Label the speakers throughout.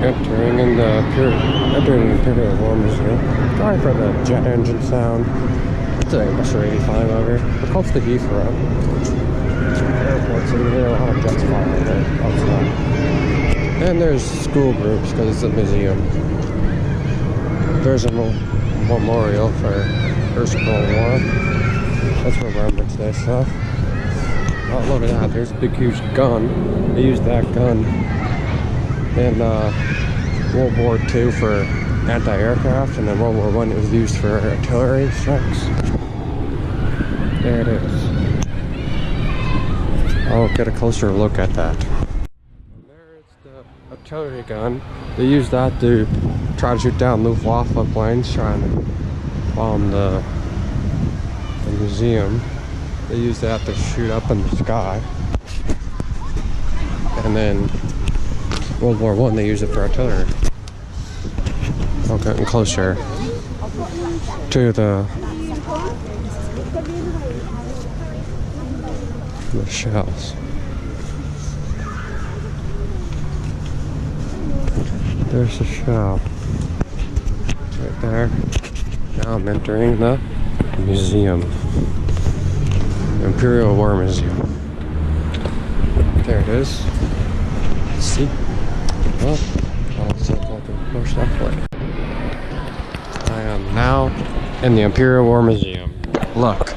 Speaker 1: Entering the Imperial War Museum. Sorry for the jet engine sound. It's an Airbus 85 over here. We're close to Heathrow. Airports in here, a lot of jets flying over outside. And there's school groups because it's a museum. There's a memorial for First World War. That's Remembrance Day stuff. Oh, look at that. There's a big, huge gun. They used that gun in World War II for anti-aircraft, and then World War I it was used for artillery strikes. There it is. I'll get a closer look at that. And there is the artillery gun. They used that to try to shoot down Luftwaffe planes trying to bomb the museum. They used that to shoot up in the sky. And then World War I, they used it for artillery. I'm getting closer to the shells. There's a shell right there. Now I'm entering the museum. Imperial War Museum. There it is. Let's see. Well, I'll set like a push that way. I am now in the Imperial War Museum. Look,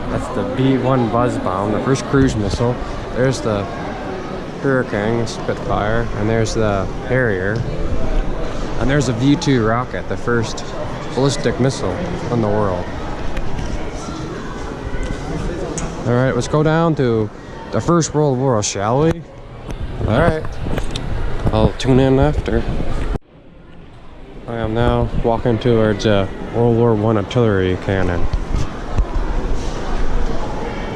Speaker 1: that's the B-1 Buzz Bomb, the first cruise missile. There's the Hurricane Spitfire, and there's the Harrier, and there's a V-2 rocket, the first ballistic missile in the world. Alright, let's go down to the First World War, shall we? Alright, I'll tune in after. I am now walking towards a World War I artillery cannon.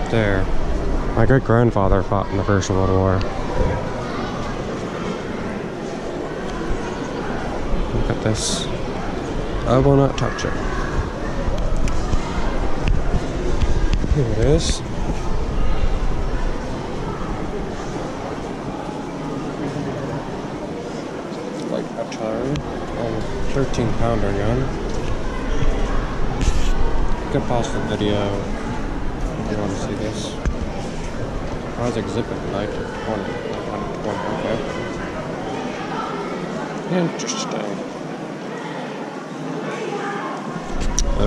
Speaker 1: There. My great grandfather fought in the First World War. Look at this. I will not touch it. Here it is. Like artillery. 13-pounder gun. You can pause the video if you want to see this. How's exhibit 9 to 20? Okay. Interesting.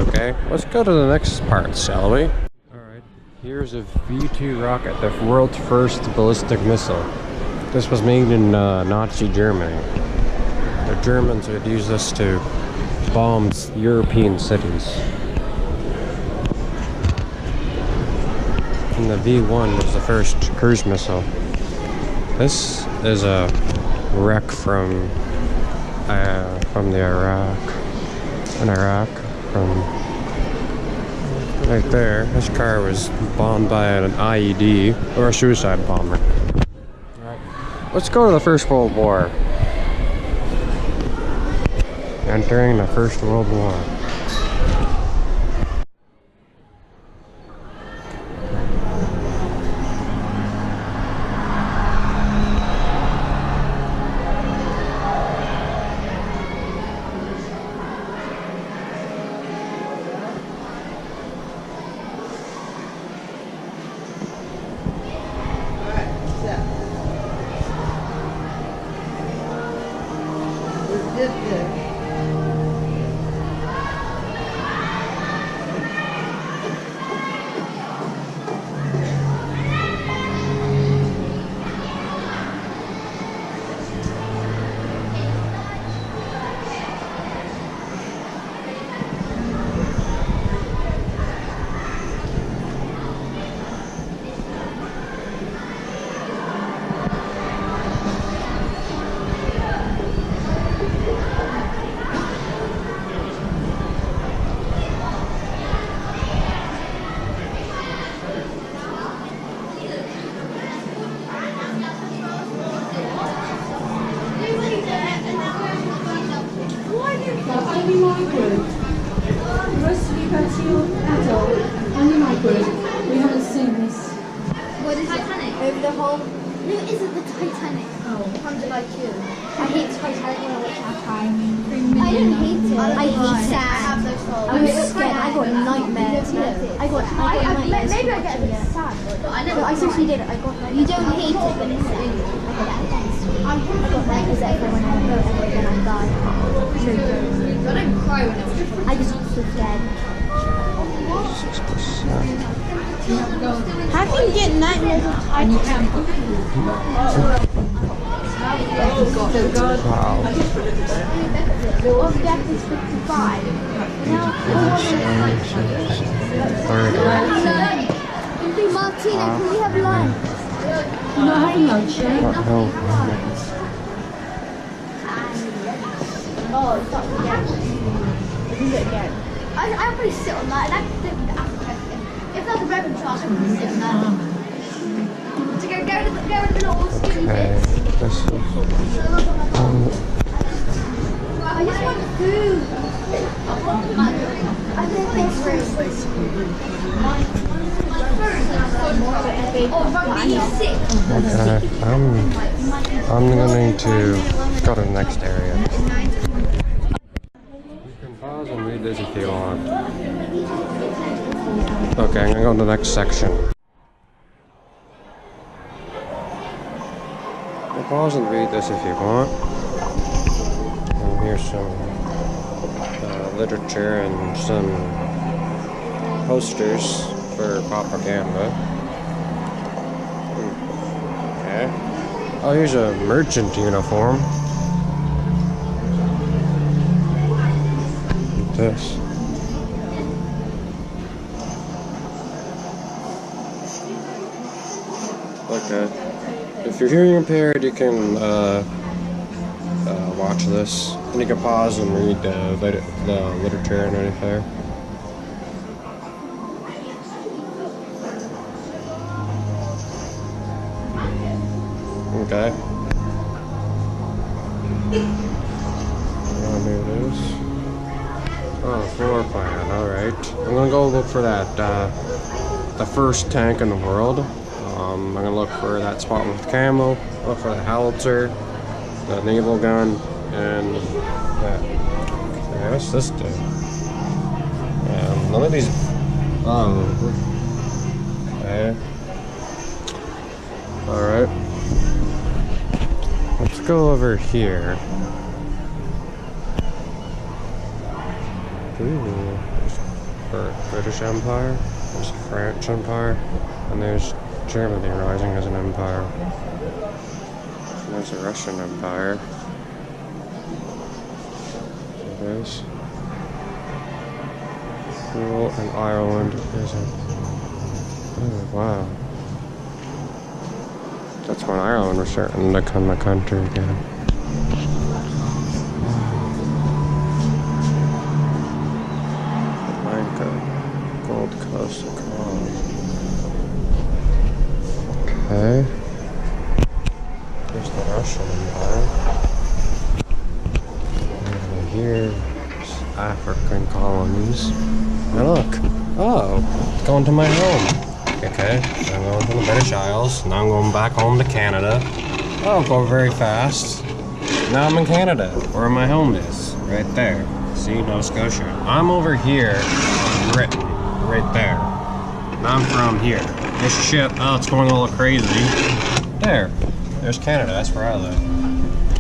Speaker 1: Okay, let's go to the next part, shall we? Alright, here's a V-2 rocket, the world's first ballistic missile. This was made in Nazi Germany. The Germans would use this to bomb European cities. And the V-1 was the first cruise missile. This is a wreck from the Iraq. From right there. This car was bombed by an IED or a suicide bomber. Alright, let's go to the First World War. Entering the First World War.
Speaker 2: We haven't seen this.
Speaker 3: What is Titanic? Over the whole... No, it isn't the Titanic.
Speaker 2: Oh.
Speaker 3: From July 2. I hate Titanic when I I don't hate it. I hate sand. I was scared. I got nightmares. I got nightmares. Maybe I get a bit sad. No, I seriously did. I got nightmares. You don't hate it, but it's sad. I got nightmares every when I go when I die. I don't cry when I just get so scared.
Speaker 1: 6%.
Speaker 2: How can you get nightmares of Titanic?
Speaker 1: Wow.
Speaker 3: Of death is 55. Martina, can we have lunch?
Speaker 2: I'm not having lunch yet.
Speaker 3: Oh, stop again. I'll probably sit on that. If there's a rebel charge, I'll probably sit on that. To go to the little skinny bits.
Speaker 1: This is,
Speaker 3: I just want food. I don't think
Speaker 1: okay, I'm going to go to the next area. You can pause and read this if you want. Okay, I'm gonna go to the next section. You can pause and read this if you want. And here's some literature and some posters for propaganda. Okay. Oh, here's a merchant uniform. This. Okay. If you're hearing impaired, you can watch this, and you can pause and read the literature underneath there. Okay. There it is. Oh, floor plan. All right. I'm gonna go look for that the first tank in the world. I'm gonna look for that spot with camo. Look for the howitzer, the naval gun, and that. Okay, what's this do? None of these. Oh. Okay. All right. Let's go over here. Ooh, there's British Empire, there's French Empire, and there's Germany rising as an empire. And there's the Russian Empire. There it is. Cool, and Ireland is a... Oh, wow. That's when Ireland was starting to become a country again. Gold Coast Economy. Okay. Here's the Russian Empire. And here's African colonies. And look. Oh, it's going to my home. Okay, so I'm going to the British Isles. Now I'm going back home to Canada. Oh, go very fast. Now I'm in Canada, where my home is. Right there. See, Nova Scotia. I'm over here in Britain. Right there. Now I'm from here. This ship, oh, it's going a little crazy. There. There's Canada. That's where I live.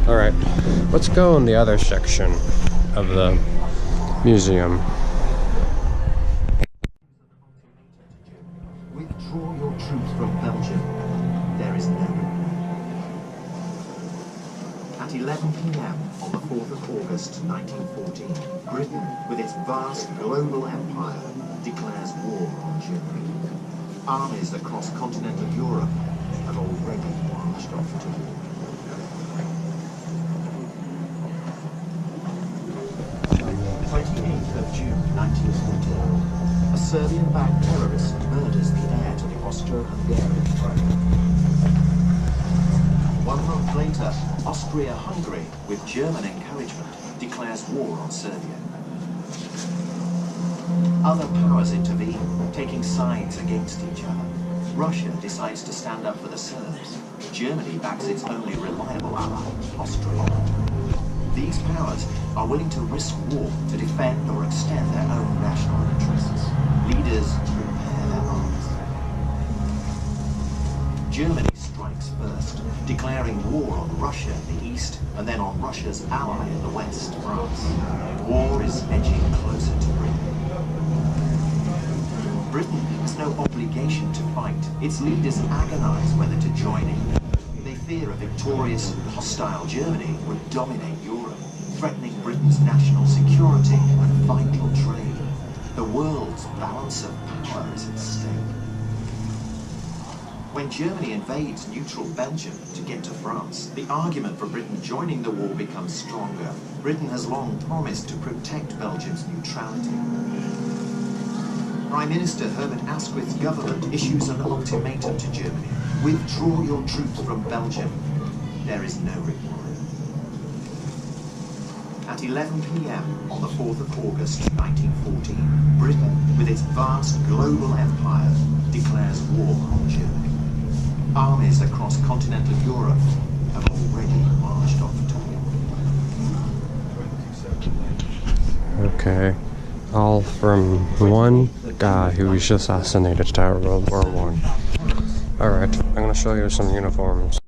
Speaker 1: Alright. Let's go in the other section of the museum.
Speaker 4: Withdraw your troops from Belgium. There is no reply. At 11 p.m. on the 4th of August 1914, Britain, with its vast global empire, declares war on Germany. Armies across continental Europe have already marched off to war. 28th of June 1914, a Serbian-backed terrorist murders the heir to the Austro-Hungarian throne. 1 month later, Austria-Hungary, with German encouragement, declares war on Serbia. Other powers intervene, taking sides against each other. Russia decides to stand up for the Serbs. Germany backs its only reliable ally, Austria. The these powers are willing to risk war to defend or extend their own national interests. Leaders prepare their armies. Germany strikes first, declaring war on Russia in the east and then on Russia's ally in the west, France. War is edging closer to Britain. Britain has no obligation to fight. Its leaders agonize whether to join in. They fear a victorious, hostile Germany would dominate Europe, threatening Britain's national security and vital trade. The world's balance of power is at stake. When Germany invades neutral Belgium to get to France, the argument for Britain joining the war becomes stronger. Britain has long promised to protect Belgium's neutrality. Prime Minister Herman Asquith's government issues an ultimatum to Germany. Withdraw your troops from Belgium. There is no reply. At 11 p.m. on the 4th of August 1914, Britain, with its vast global empire, declares war on Germany. Armies across continental Europe have already marched off to war.
Speaker 1: Okay. All from one guy who was just assassinated to World War I. Alright, I'm going to show you some uniforms.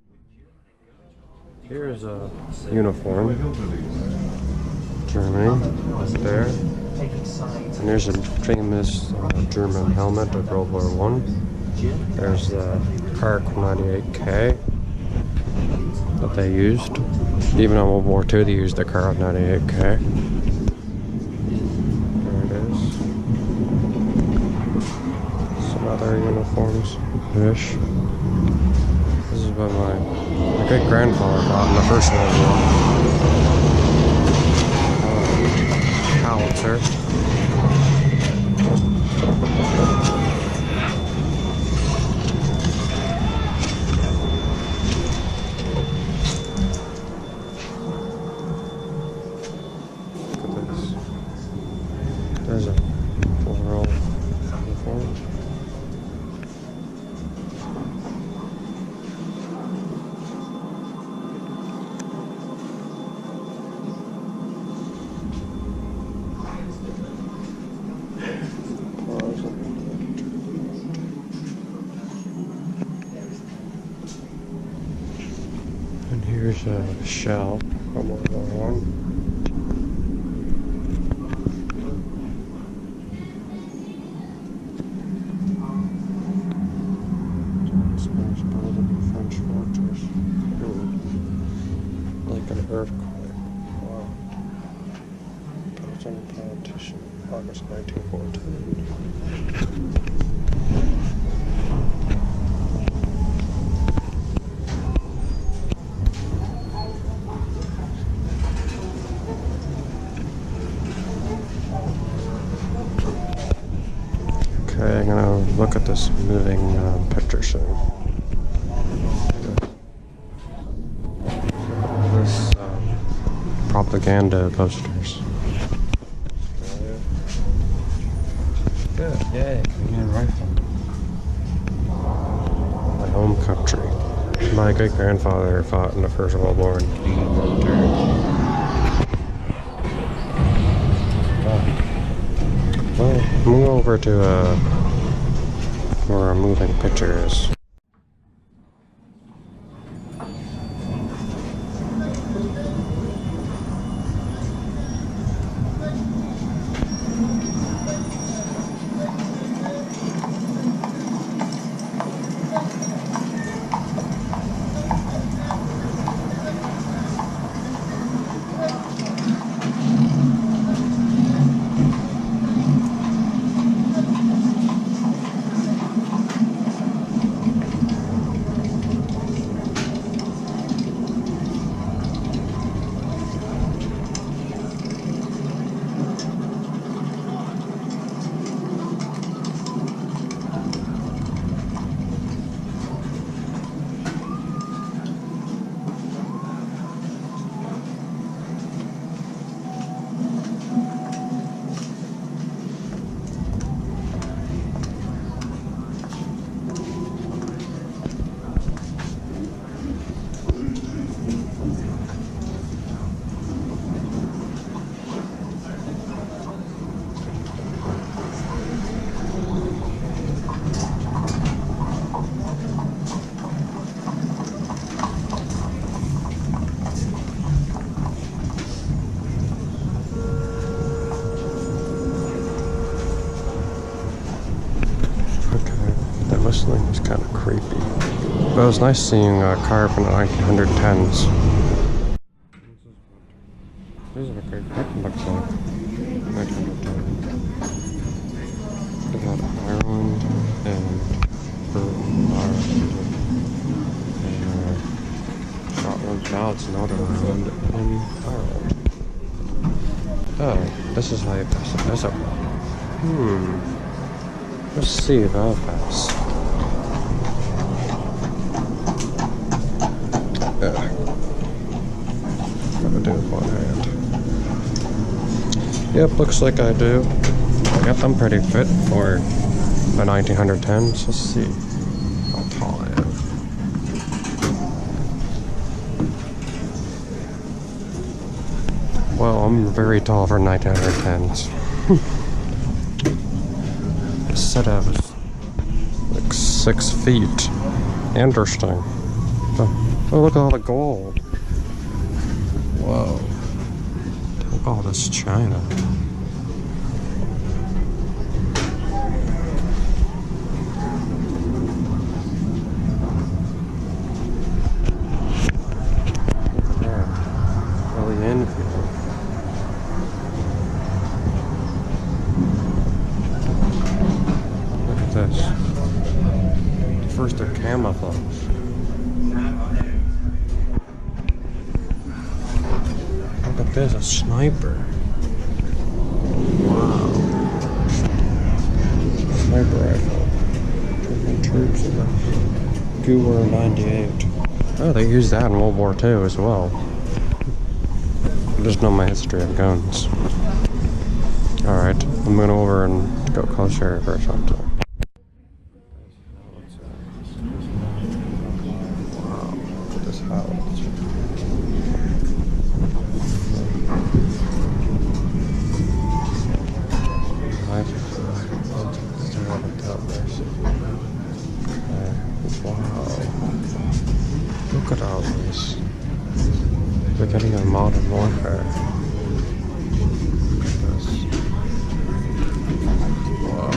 Speaker 1: Here's a uniform. Germany, right there. And there's a famous German helmet of World War I. There's the Kark 98K that they used. Even in World War II, they used the Kark 98K. There it is. Some other uniforms. Fish. This is what my great grandfather got in the First World War. Howitzer. There's a overall uniform. And here's a shell from World War I. Like an earthquake. Wow. Belgian politician, August 1914. Okay, I'm gonna look at this moving picture soon. This propaganda posters. Good, yay, Canadian rifle. My home country. My great grandfather fought in the First World War in Canadian military. Well, move over to where a moving picture is. But it was nice seeing a car from the 1910s. This is what a great weapon looks like. 1910. They had Ireland and Britain, Ireland, and Scotland. Now it's Northern Ireland and Ireland. Oh, this is how you pass the desert. Let's see if I'll pass. Gotta do it with one hand. Yep, looks like I do. I got them pretty fit for the 1910s. Let's see how tall I am. Well, I'm very tall for 1910s. I said I was like 6 feet. Interesting. Oh, look at all the gold. Whoa. Look at all this china. Imperial. Look at this. First they're camouflage. Look at this, a sniper. Wow. Sniper rifle. German troops in the Guer 98. Oh, they used that in World War II as well. I just know my history of guns. Alright, I'm gonna go over and go closer for something. Wow, look at this house. Wow. Look at all this. We're getting a modern warfare. Look at this. Wow.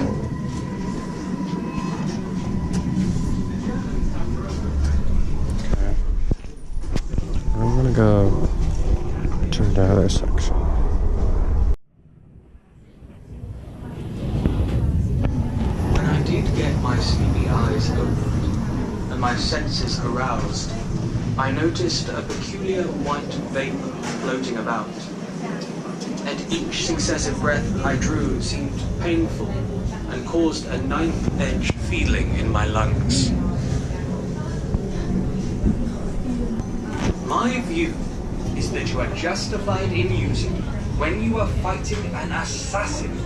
Speaker 1: Okay. I'm gonna go to the other section.
Speaker 5: When I did get my sleepy eyes opened and my senses aroused, I noticed a peculiar white vapor floating about. And each successive breath I drew seemed painful and caused a knife-edge feeling in my lungs. My view is that you are justified in using, when you are fighting an assassin,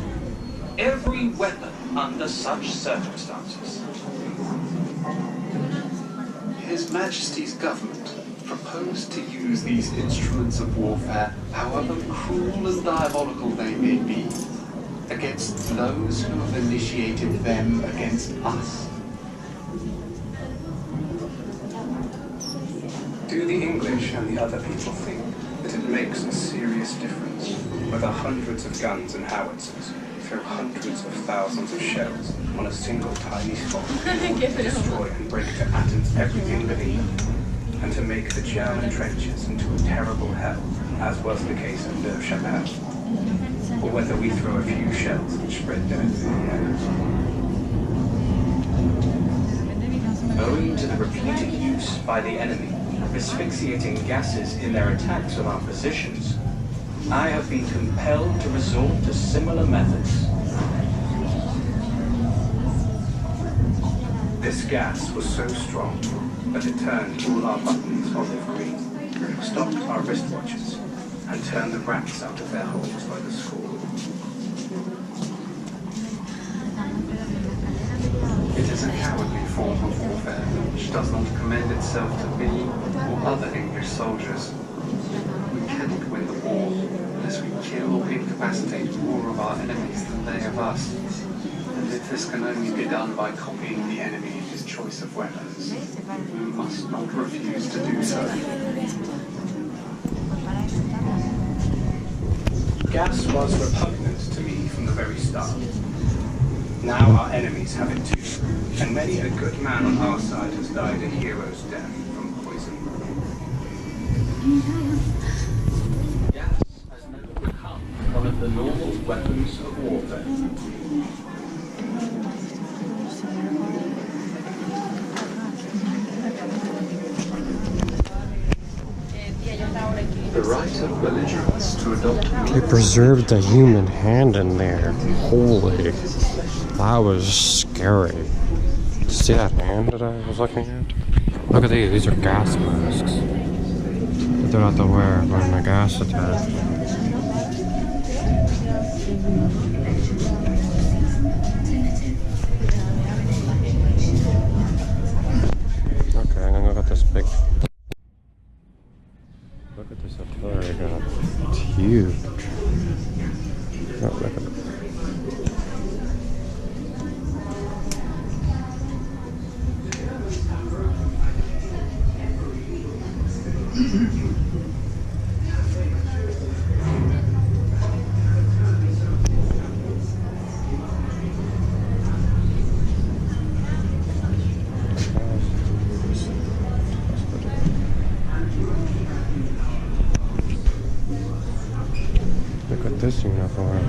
Speaker 5: every weapon under such circumstances.
Speaker 6: His Majesty's government proposed to use these instruments of warfare, however cruel and diabolical they may be, against those who have initiated them against us.
Speaker 7: Do the English and the other people think that it makes a serious difference whether hundreds of guns and howitzers throw hundreds of thousands of shells on a single tiny spot to destroy and break to atoms everything living, and to make the German trenches into a terrible hell, as was the case at Le Chapelle, or whether we throw a few shells and spread them into the air?
Speaker 5: Owing to the repeated use by the enemy of asphyxiating gases in their attacks on our positions, I have been compelled to resort to similar methods.
Speaker 7: This gas was so strong that it turned all our buttons olive green, stopped our wristwatches, and turned the rats out of their holes by the score. It is a cowardly form of warfare which does not commend itself to me or other English soldiers. We cannot win the war unless we kill or incapacitate more of our enemies than they of us. And if this can only be done by copying the enemy in his choice of weapons, we must not refuse to do so.
Speaker 5: Gas was repugnant to me from the very start. Now our enemies have it too.
Speaker 7: And many a good man on our side has died a hero's death from poison.
Speaker 5: Gas has never become one of the normal weapons of warfare.
Speaker 6: The right of belligerents to adopt
Speaker 1: They preserved the human hand in there. Holy. That was scary. See that hand that I was looking at? Look at these. These are gas masks that they're not to wear when the gas attack. Okay, I'm gonna look at this big. Look at this artillery gun. It's huge. Oh, look at it. Look at this uniform.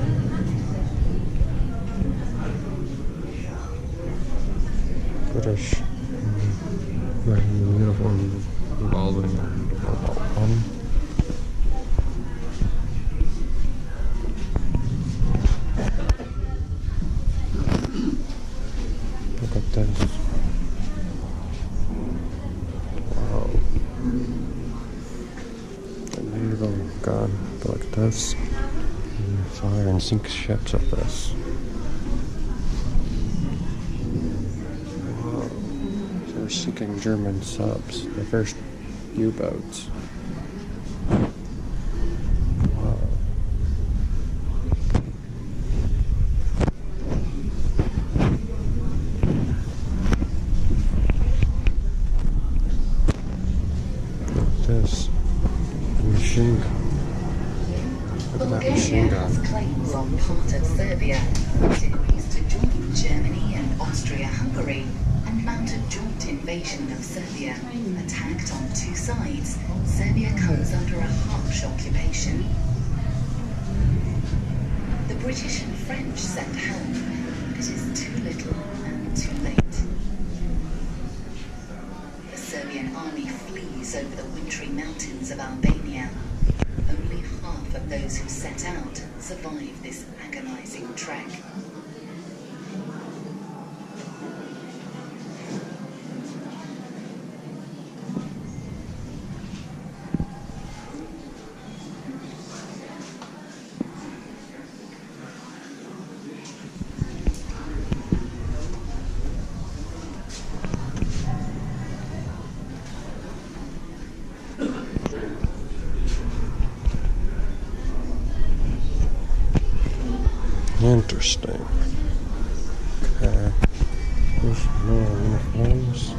Speaker 1: British uniform involving one. Look at this. Wow. A naval gun. Look at this. Fire and sink ships up this. Whoa. So we're sinking German subs, the first U-boats. Wow. Look at this. A machine gun. Look at that machine gun.
Speaker 8: Claims on part of Serbia. It agrees to join Germany and Austria-Hungary and mount a joint invasion of Serbia. Attacked on two sides, Serbia comes under a harsh occupation. The British and French send help, but it is too little and too late. The Serbian army flees over the wintry mountains of Albania. Only half of those who set out survive this agonizing trek.
Speaker 1: Interesting. Okay. There's more uniforms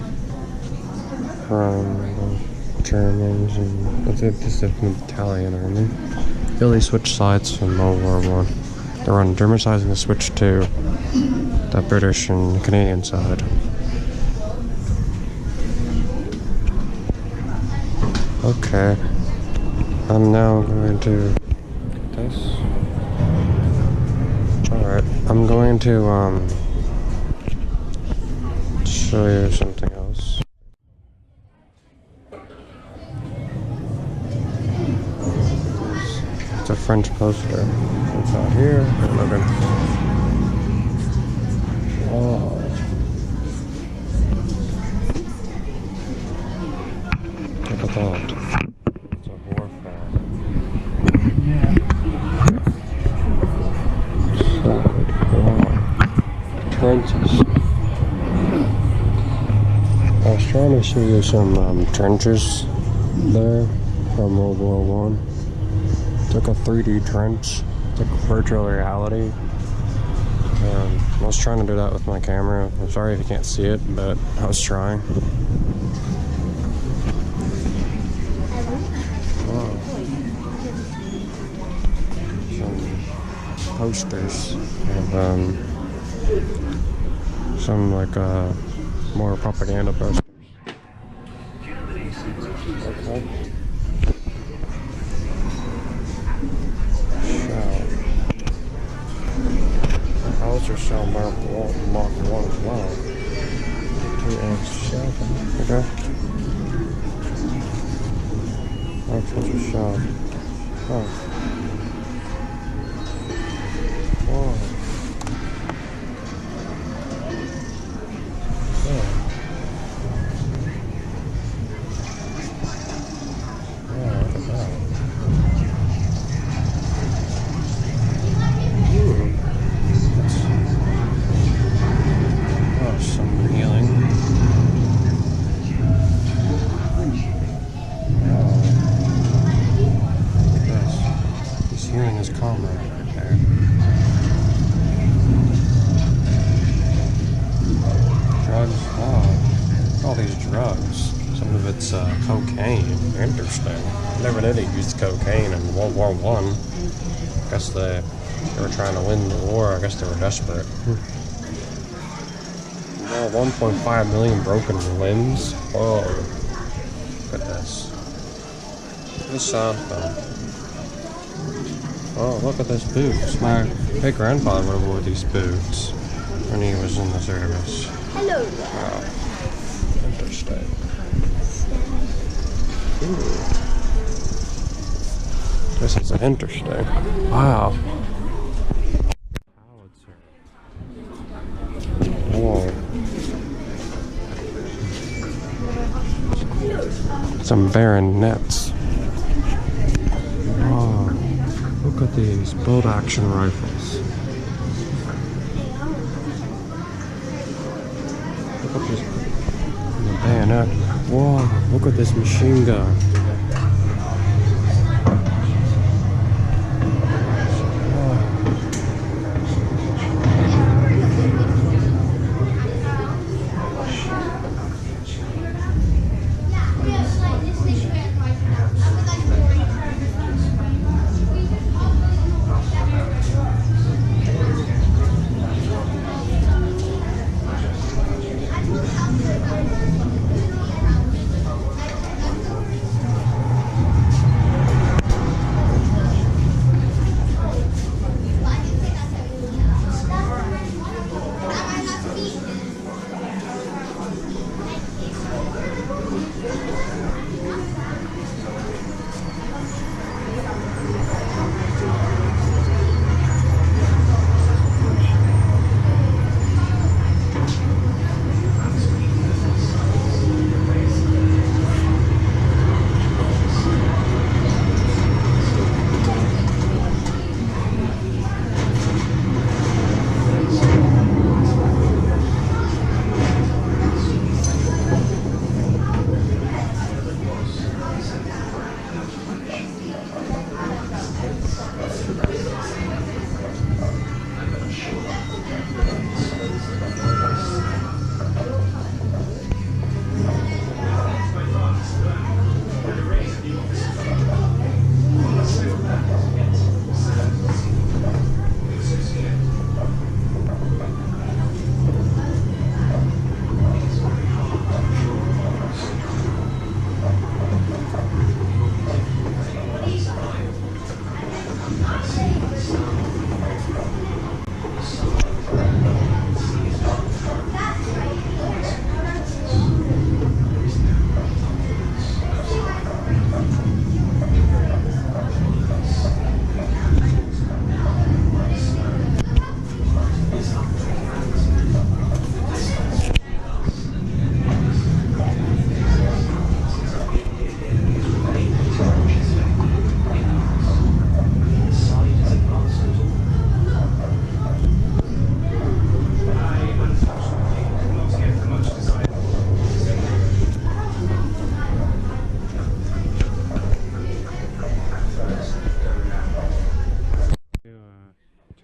Speaker 1: from the Germans and I think this is the Italian army. Really switched sides from World War I. They're on German side and they switched to the British and Canadian side. Okay. I'm now going to look at this. Alright, I'm going to show you something else. It's a French poster. It's out here. Look at wow. Look at that. It's a warfare. Trenches. I was trying to show you some trenches there from World War I. Took a 3D trench, took virtual reality. I was trying to do that with my camera. I'm sorry if you can't see it, but I was trying. Wow. Some posters of some like more propaganda posters. Okay. How's your shell Mark 1 as well? 2-inch shell. Okay. How's your shell? Oh. Whoa. Yeah. Yeah, look at that. Oh, some healing. Wow. Look at this. He's healing his comrade right there. Drugs. Wow. All these drugs. Some of it's cocaine. Interesting. Never did he use cocaine in World War I. Guess they were trying to win the war. I guess they were desperate. Well, 1.5 million broken limbs. Whoa. Look at this. This sound though. Oh, look at this boots. My great grandfather would have wore these boots when he was in the service.
Speaker 3: Hello.
Speaker 1: Wow. Interesting. Ooh. This is interesting. Wow. Whoa. Some baronets. Wow. Look at these bolt action rifles. Look at this the bayonet. Whoa, look at this machine gun.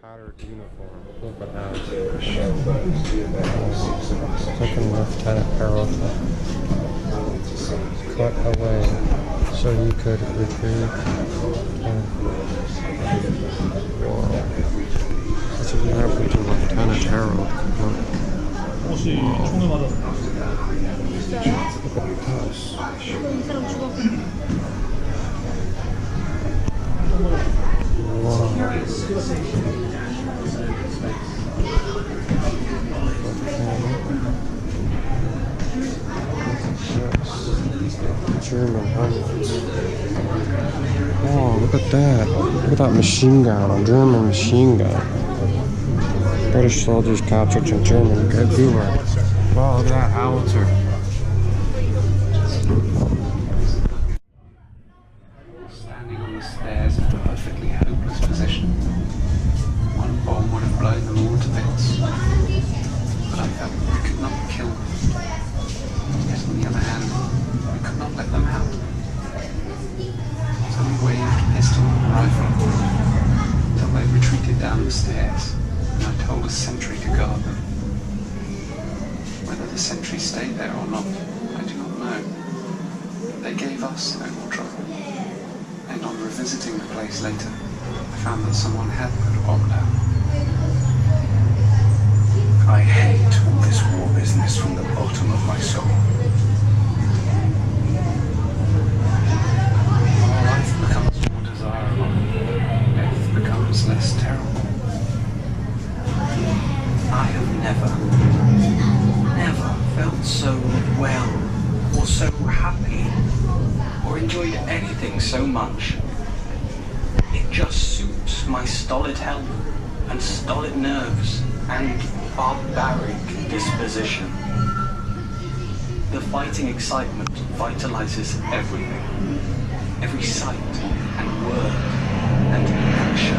Speaker 1: tattered uniform. Look at that. Second Lieutenant Harold cut away so you could retrieve. Whoa. That's what happened to Lieutenant Harold. that. Look at that machine gun, a German machine gun. British soldiers captured some German Gulag. Wow, look at that howitzer.
Speaker 7: Standing on the stairs in a perfectly hopeless position. One bomb would have blown them all to bits. But I felt we could not kill them. Yet on the other hand, we could not let them out. So we waved pistol and rifle until they retreated down the stairs, and I told a sentry to guard them. Whether the sentry stayed there or not, I do not know. But they gave us no more trouble. And on revisiting the place later, I found that someone had put a bomb down. I hate all this war business from the bottom of my soul. Life becomes more desirable. Death becomes less terrible. I have never felt so well or so happy or enjoyed anything so much. It just suits my stolid health and stolid nerves and barbaric disposition. The fighting excitement vitalizes everything, every sight and word and action.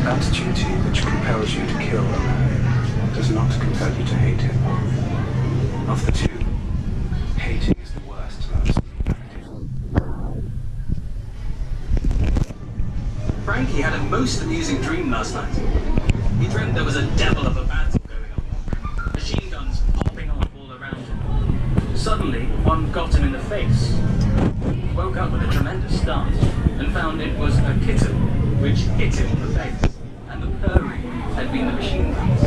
Speaker 7: That duty which compels you to kill a man does not compel you to hate him. Of the two, hating is the worst version.
Speaker 5: Frankie had a most amusing dream last night. He dreamed there was a devil of a battle going on. Machine guns popping off all around him. Suddenly, one got him in the face. He woke up with a tremendous start and found it was a kitten which hit him in the face. And the purring had been the machine guns.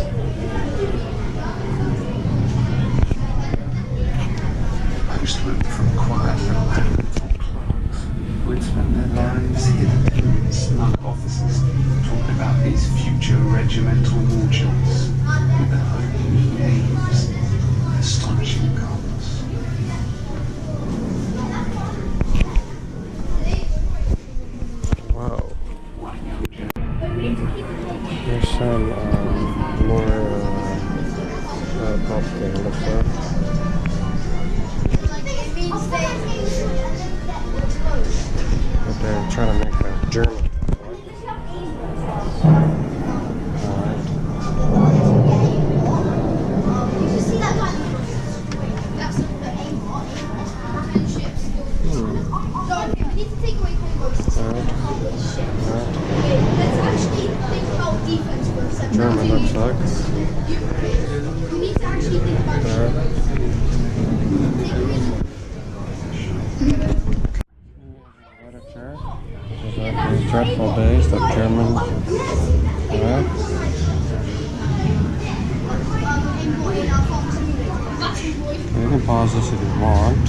Speaker 7: Postmen from quiet little clerks who had spent their lives hidden in snug offices talking about these future regimental mortuaries with the homely names and astonishing colours.
Speaker 1: Wow. There's some more propaganda stuff. But they're trying to make a German. German looks like. There. Literature. This is like these dreadful days that German. You can pause this if you want.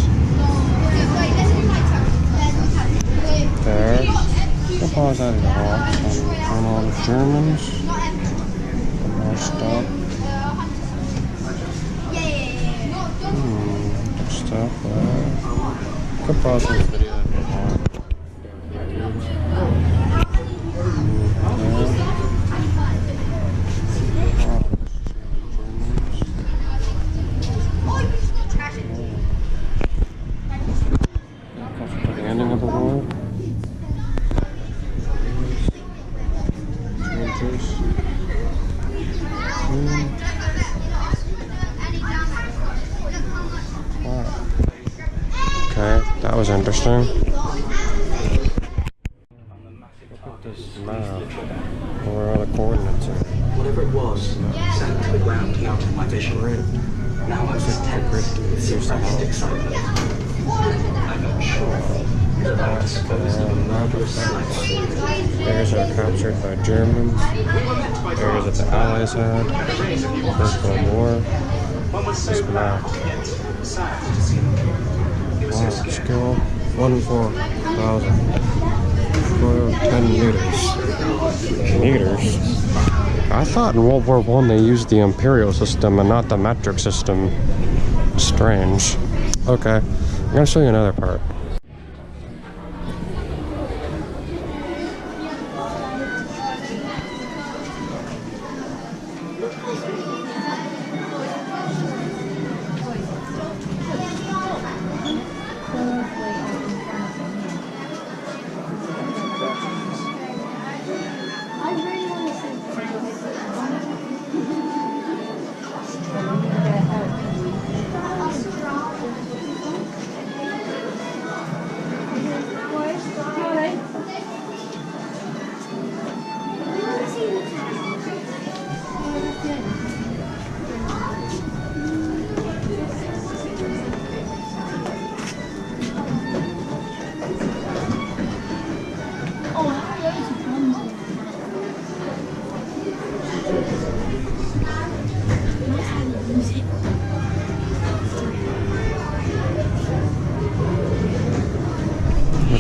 Speaker 1: There. You can pause that if you want. On all the Germans. More stuff. Stuff there. You can pause this video if you want. The ending of the war. Okay, that was interesting. Look at this map. Where are the coordinates are?
Speaker 5: Whatever it was, sank to the ground out of my vision. Now I was tense with suppressed excitement. I'm not sure that I disposed of a murderous sniper.
Speaker 1: Areas are captured by Germans. Areas that the Allies had. First World War. This map. Wow, skill 1 in 4,000. 10 meters. Meters? I thought in World War I they used the Imperial system and not the metric system. Strange. Okay, I'm gonna show you another part.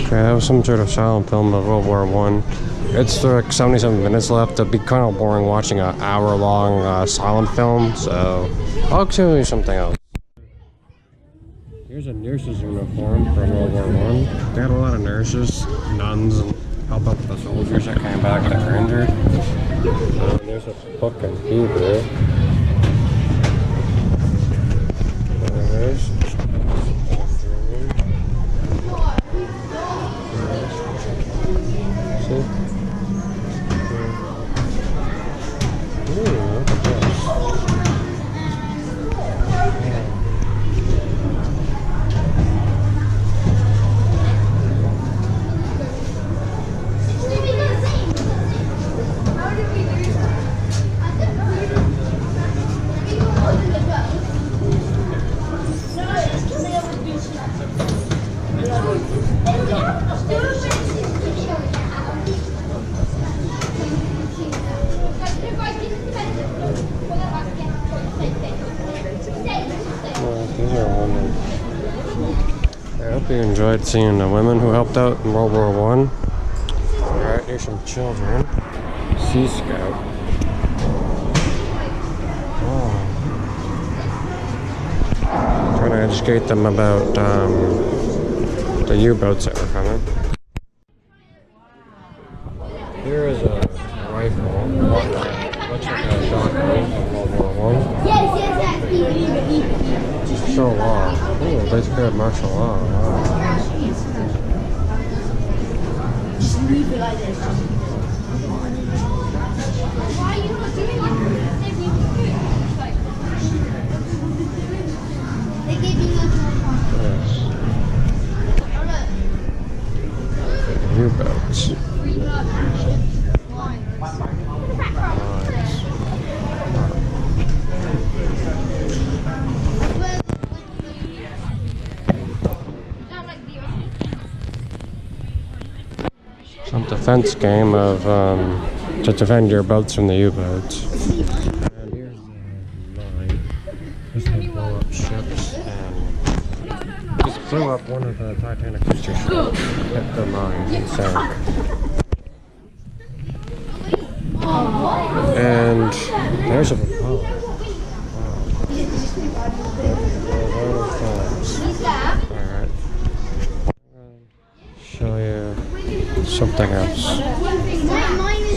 Speaker 1: Okay, that was some sort of silent film of World War One. It's like 77 minutes left. It'd be kind of boring watching an hour-long silent film, so I'll show you something else. Here's a nurse's uniform from World War One. They had a lot of nurses, nuns, and help out the soldiers that came back that were injured. There's a book in Hebrew. There it is. See? Ooh, look at this. These are women. I hope you enjoyed seeing the women who helped out in World War One. Alright, here's some children. Sea Scout. Oh. Trying to educate them about the U-boats that were coming. Here is a rifle. Looks like a shotgun from World War One. Martial law. Oh, that's good. Martial law. Wow.
Speaker 3: Just leave it like this. Why are you not doing it? They gave you
Speaker 1: U-boats. Some defense game of to defend your boats from the U-boats. And here's the mine. This will blow up ships and just blew up one of the Titanic sister ships. Hit the mine and sank. And there's a propeller. Wow. Alright. Show you something else.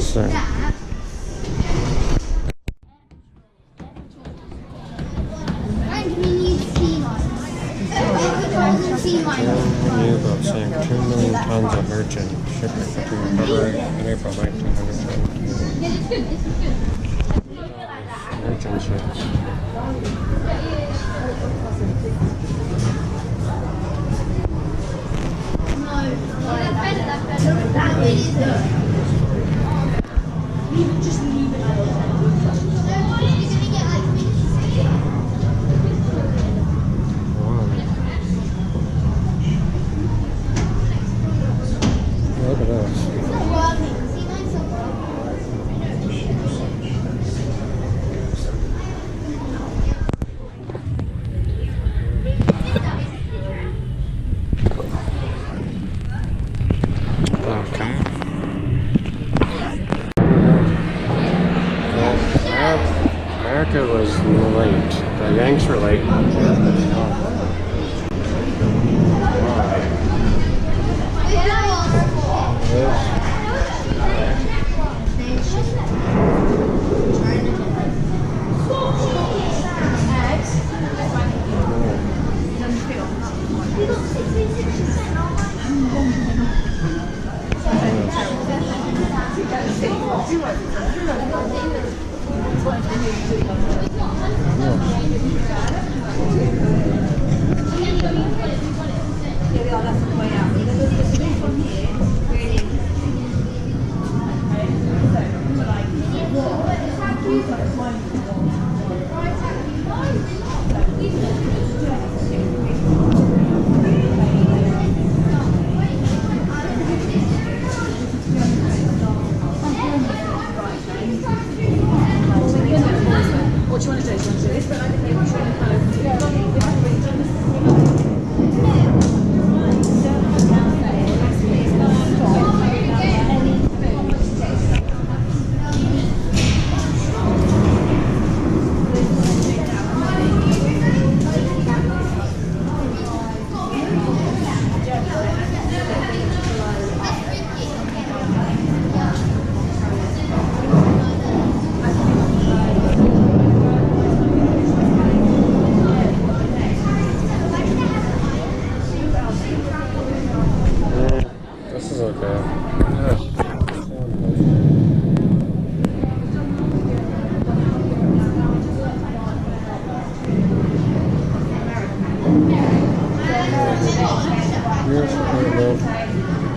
Speaker 1: So. U-boat sank 2 million tons of merchant shipping between February and April 1917. Merchant ships. Look at this. Okay. America was late. The Yanks were late. Okay. Yes.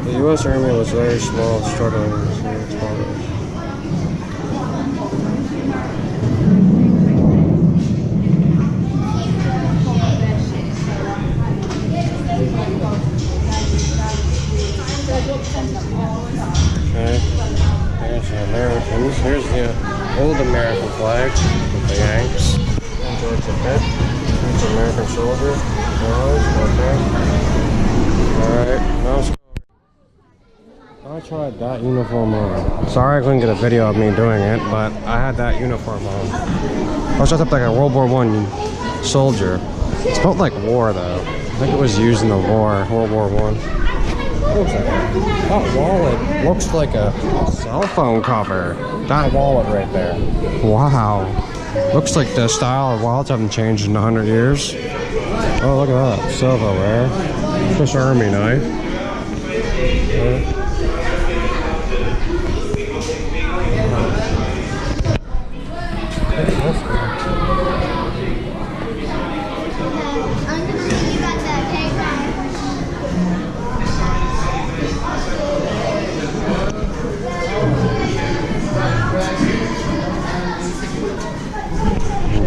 Speaker 1: The U.S. Army was very small, struggling to see its progress. Okay, there's the Americans. Here's the old American flag with the Yanks. And George the Fifth. Here's the American soldier. Okay. Alright, now let's go. I tried that uniform on. Sorry I couldn't get a video of me doing it, but I had that uniform on. I was dressed up like a World War I soldier. It smelled like war though. I think it was used in the war, World War I. That wallet looks like a cell phone cover. That wallet right there. Wow. Looks like the style of wallets haven't changed in 100 years. Oh, look at that. Silverware. Swiss Army knife.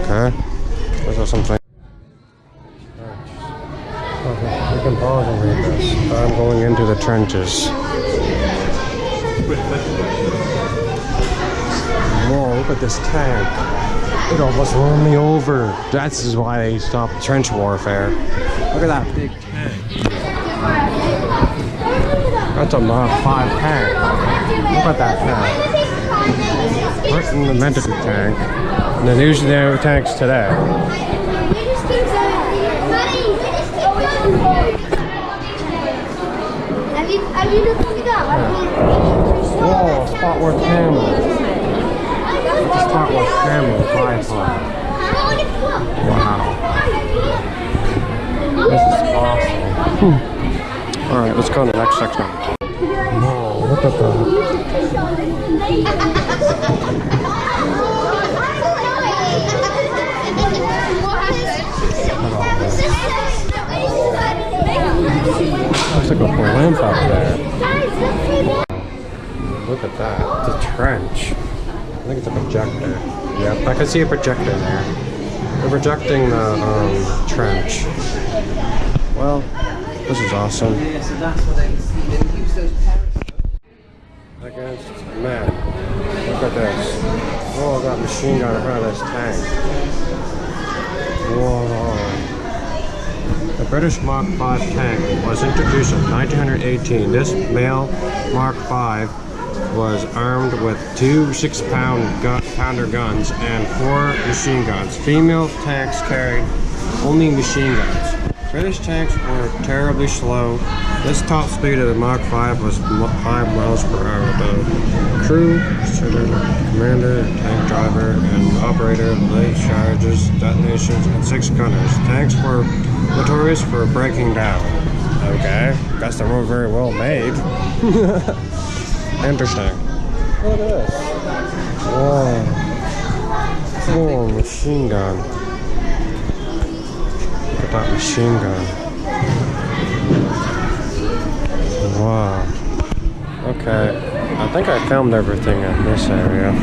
Speaker 1: Okay. There's something. Okay, we can pause and read this. I'm going into the trenches. Whoa, look at this tank. It almost ran me over. That's why they stopped trench warfare. Look at that big tank. That's a Mark 5 tank. Look at that tank. Britain invented the tank. And they're using their tanks today. Whoa, spot worth camel. Spot worth camel, tripod. Wow. This is awesome. Alright, let's go to the next section. Whoa, look at that. Looks like a lamp out there. Look at that. It's a trench. I think it's a projector. Yep, I can see a projector there. They're projecting the trench. Well, this is awesome. Against men. Look at this. Oh, I got a machine gun in front of this tank. Whoa. The British Mark 5 tank was introduced in 1918. This male Mark 5 was armed with 2 6-pounder guns and 4 machine guns. Female tanks carried only machine guns. British tanks were terribly slow. This top speed of the Mark 5 was 5 miles per hour. The crew, commander, tank driver, and operator, late charges, detonations, and 6 gunners. Tanks were notorious for breaking down. Okay, guess they weren't very well made. Interesting. Look at this. Whoa. Whoa, machine gun. Look at that machine gun. Wow. Okay, I think I filmed everything in this area.